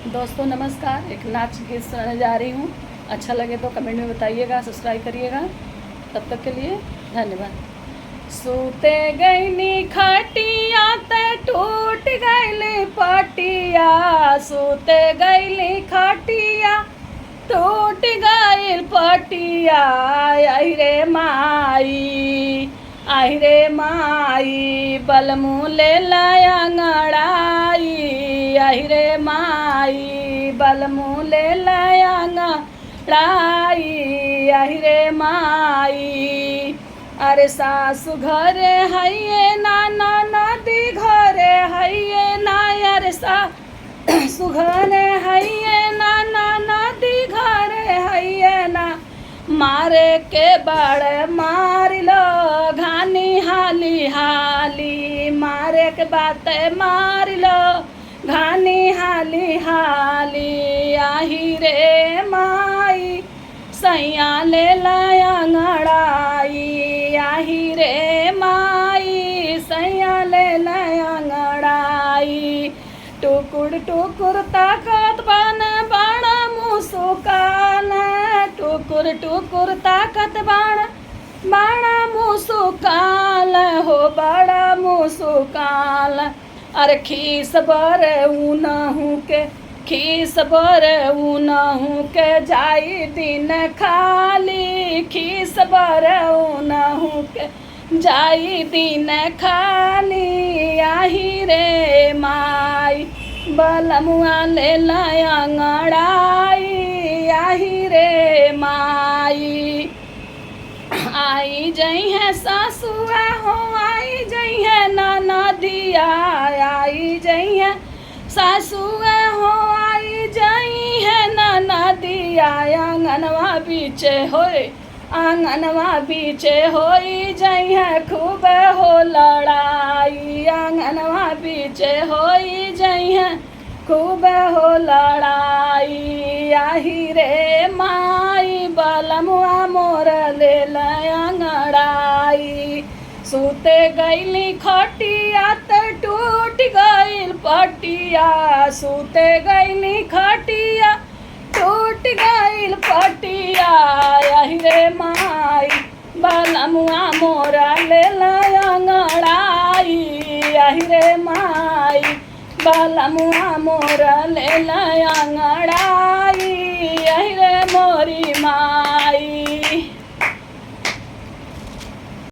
दोस्तों नमस्कार। एक नाच गीत सुनाने जा रही हूँ। अच्छा लगे तो कमेंट में बताइएगा, सब्सक्राइब करिएगा। तब तक के लिए धन्यवाद। सूते गईनी खटिया ते टूट गईली पटिया, सूते गईली खटिया टूट गईल पटिया। आई रे माई, आई रे माई, बलमू ले लाया अंगड़ाई। आई रे माई, बलमू ले लाया अंगड़ाई। आई रे माई, अरे सासु घरे हइये ना, नदी घरे हइये ना। अरे सासु घरे हइये ना, नदी घरे हइये ना। मारे के बड़ मार लो घानी हाली हाली, मारे के बात मार लो घानी हाली हाली। आही रे माई, सैया ले लाया अंगड़ाई। आही रे माई, सैया ले लाया अंगड़ाई। टुकुर टुकुर ताकत बन बड़ा मुसुकान, टुकुर टुकुर ताकत बड़ा मुसुकाल हो, बड़ा मुसुकाल। अरे खीस बर ऊनहू के, खीस बर ऊनहू के जाई दिन खाली। खीस बर ऊनहू के जाई दिन खाली। आही रे माई, बलमुआ ले लाया अंगड़ाई। आही रे माई, आई जई है सासुआ हो, आई जई है ननदिया। आई जई है सासुआ हो, आई जई है ननदिया। आंगनवा बीचे होए, आंगनवा बीचे होई जई है खूब हो लड़ाई। आंगनवा बीचे होई जई है खूब हो लड़ाई। आही रे माई, बलमुआ मोर ले लाया अंगड़ाई। सूते गईली खटिया ते टूट गईल पटिया, सूते गईली खटिया टूट गईल पटिया। आही रे माई, बलमुआ मोरा ले लाया अंगड़ाई। आही रे माई, बलमुआ मोरा ले लाया अंगड़ाई। आही रे मोरी माई।